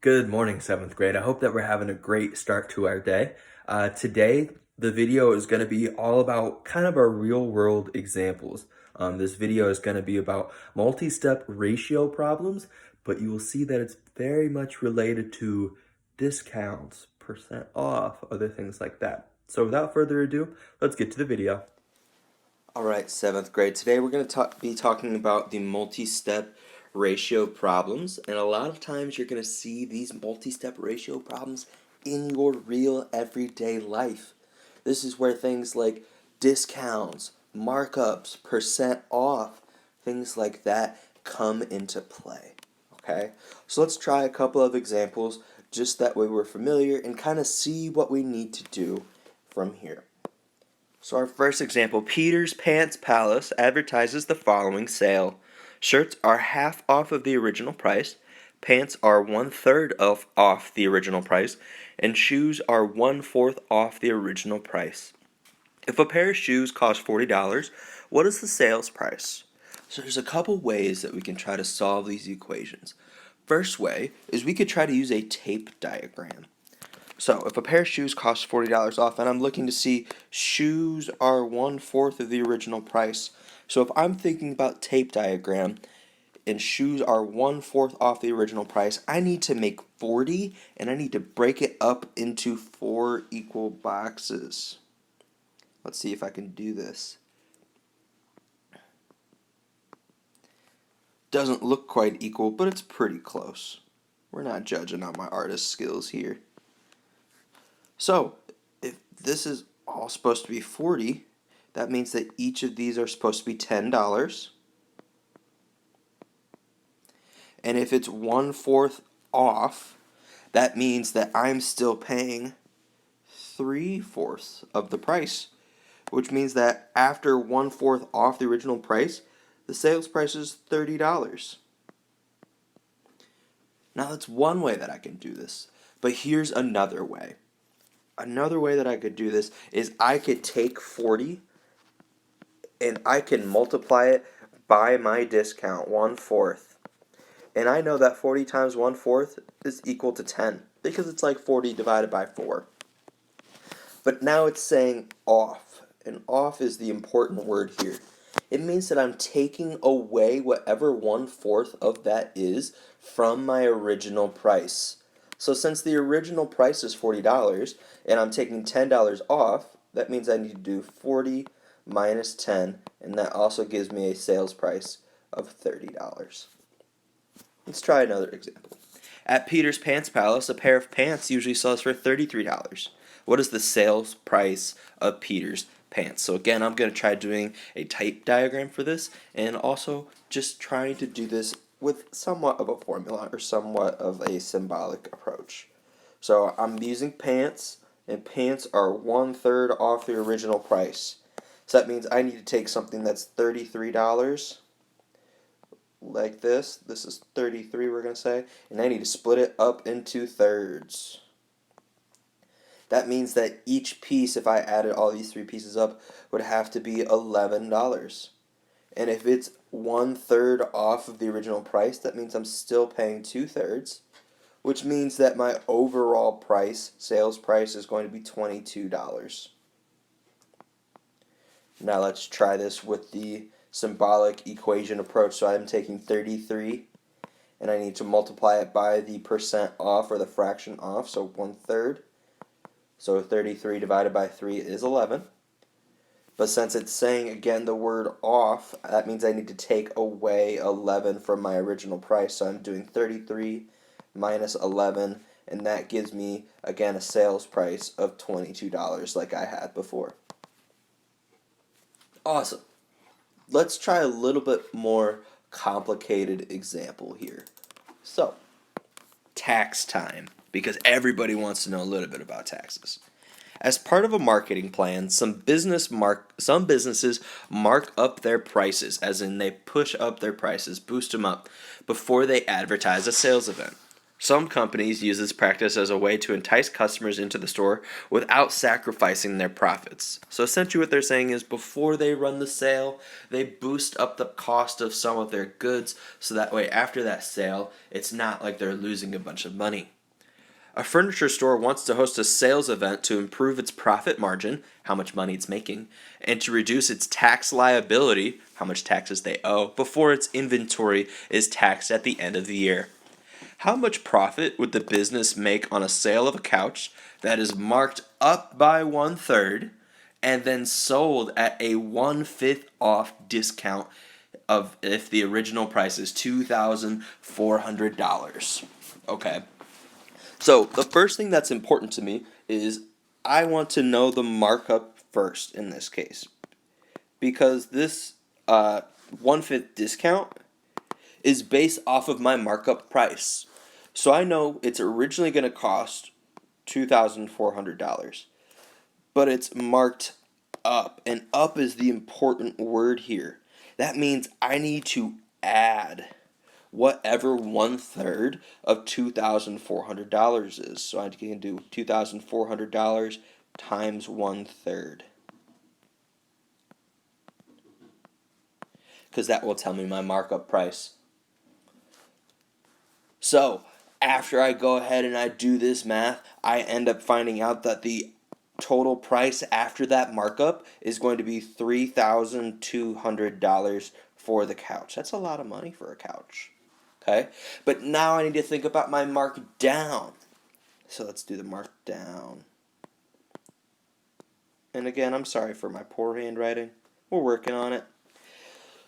Good morning, seventh grade. I hope that we're having a great start to our day. Today, the video is going to be all about kind of our real world examples. This video is going to be about multi-step ratio problems, but you will see that it's very much related to discounts, percent off, other things like that. So without further ado, let's get to the video. All right, seventh grade. Today we're going to be talking about the multi-step ratio problems, and a lot of times you're going to see these multi-step ratio problems in your real everyday life. This is where things like discounts, markups, percent off, things like that come into play. Okay, so let's try a couple of examples just that way we're familiar and kind of see what we need to do from here. So our first example, Peter's Pants Palace advertises the following sale. Shirts are half off of the original price, pants are 1/3 off the original price, and shoes are 1/4 off the original price. If a pair of shoes costs $40, what is the sales price? So there's a couple ways that we can try to solve these equations. First way is we could try to use a tape diagram. So if a pair of shoes costs $40 off and I'm looking to see shoes are 1/4 of the original price. So if I'm thinking about tape diagram and shoes are 1/4 off the original price, I need to make 40 and I need to break it up into 4 equal boxes. Let's see if I can do this. Doesn't look quite equal, but it's pretty close. We're not judging on my artist skills here. So, if this is all supposed to be 40, that means that each of these are supposed to be $10. And if it's 1/4 off, that means that I'm still paying 3/4 of the price, which means that after 1/4 off the original price, the sales price is $30. Now that's one way that I can do this, but here's another way. Another way that I could do this is I could take 40 and I can multiply it by my discount, 1/4. And I know that 40 times 1/4 is equal to 10 because it's like 40 divided by 4. But now it's saying off, and off is the important word here. It means that I'm taking away whatever 1/4 of that is from my original price. So since the original price is $40 and I'm taking $10 off, that means I need to do 40 minus 10, and that also gives me a sales price of $30. Let's try another example. At Peter's Pants Palace, a pair of pants usually sells for $33. What is the sales price of Peter's pants? So again, I'm going to try doing a type diagram for this and also just trying to do this with somewhat of a formula or somewhat of a symbolic approach. So I'm using pants, and pants are 1/3 off the original price. So that means I need to take something that's $33 like this. This is 33, we're going to say, and I need to split it up into thirds. That means that each piece, if I added all these three pieces up, would have to be $11. And if it's 1/3 off of the original price, that means I'm still paying 2/3, which means that my overall price, sales price, is going to be $22. Now let's try this with the symbolic equation approach. So I'm taking 33 and I need to multiply it by the percent off or the fraction off, so 1/3. So 33 divided by 3 is 11. But since it's saying again the word off, that means I need to take away 11 from my original price. So I'm doing 33 minus 11, and that gives me again a sales price of $22 like I had before. Awesome. Let's try a little bit more complicated example here. So, tax time, because everybody wants to know a little bit about taxes. As part of a marketing plan, some businesses mark up their prices, as in they push up their prices, boost them up, before they advertise a sales event. Some companies use this practice as a way to entice customers into the store without sacrificing their profits. So essentially what they're saying is before they run the sale, they boost up the cost of some of their goods so that way after that sale, it's not like they're losing a bunch of money. A furniture store wants to host a sales event to improve its profit margin, how much money it's making, and to reduce its tax liability, how much taxes they owe, before its inventory is taxed at the end of the year. How much profit would the business make on a sale of a couch that is marked up by 1/3 and then sold at a 1/5 off discount of if the original price is $2,400? Okay. So the first thing that's important to me is I want to know the markup first in this case because this 1/5 discount is based off of my markup price. So I know it's originally going to cost $2,400, but it's marked up, and up is the important word here. That means I need to add whatever 1/3 of $2,400 is. So I can do $2,400 times 1/3. Because that will tell me my markup price. So after I go ahead and I do this math, I end up finding out that the total price after that markup is going to be $3,200 for the couch. That's a lot of money for a couch. Okay? But now I need to think about my markdown. So let's do the markdown. And again, I'm sorry for my poor handwriting. We're working on it.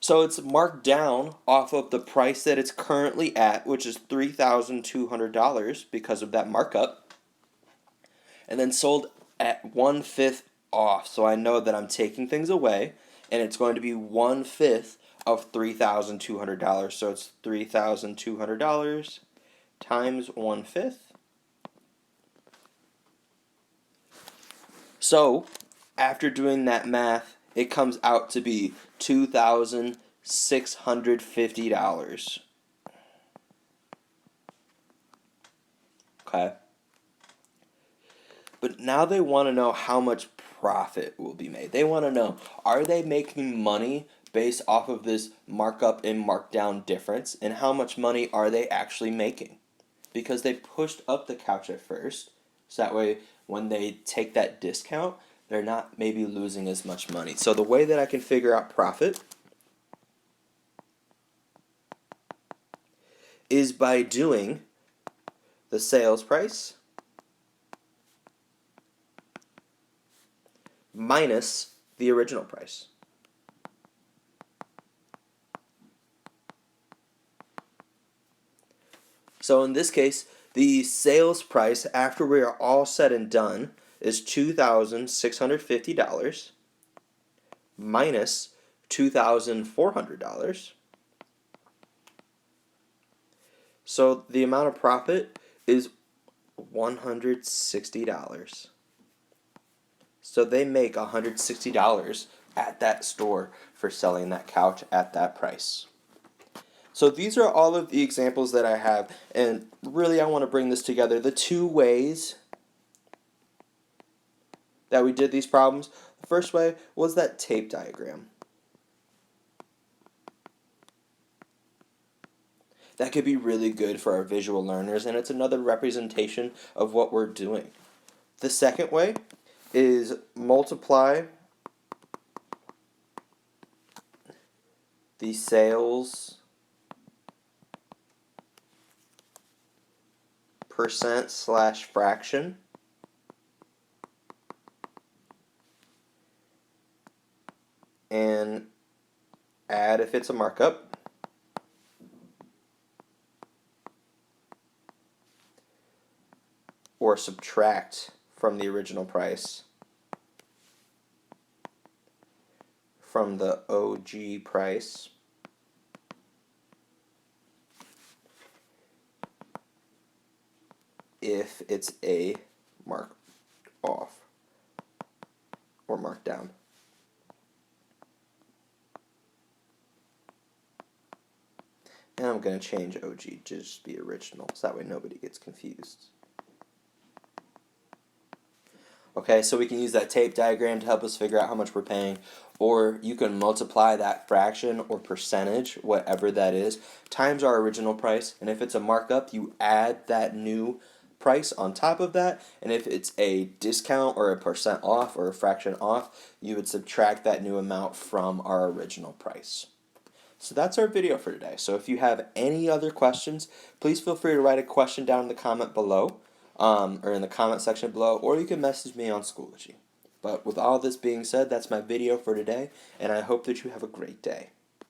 So it's marked down off of the price that it's currently at, which is $3,200 because of that markup, and then sold at 1/5 off. So I know that I'm taking things away, and it's going to be 1/5 of $3,200. So it's $3,200 times 1/5. So after doing that math, it comes out to be $2,650. Okay? But now they want to know how much profit will be made. They want to know, are they making money based off of this markup and markdown difference? And how much money are they actually making? Because they pushed up the couch at first. So that way, when they take that discount, they're not maybe losing as much money. So the way that I can figure out profit is by doing the sales price minus the original price. So in this case, the sales price after we are all said and done is $2,650 minus $2,400. So the amount of profit is $160. So they make $160 at that store for selling that couch at that price. So these are all of the examples that I have, and really I want to bring this together. The two ways that we did these problems, the first way was that tape diagram. That could be really good for our visual learners, and it's another representation of what we're doing. The second way is multiply the sales percent / fraction and add if it's a markup, or subtract from the original price from the OG price if it's a mark off or marked down. And I'm going to change OG to just be original, so that way nobody gets confused. Okay, so we can use that tape diagram to help us figure out how much we're paying, or you can multiply that fraction or percentage, whatever that is, times our original price, and if it's a markup, you add that new price on top of that, and if it's a discount or a percent off or a fraction off, you would subtract that new amount from our original price. So that's our video for today. So if you have any other questions, please feel free to write a question down in the comment below, or in the comment section below, or you can message me on Schoology. But with all this being said, that's my video for today, and I hope that you have a great day.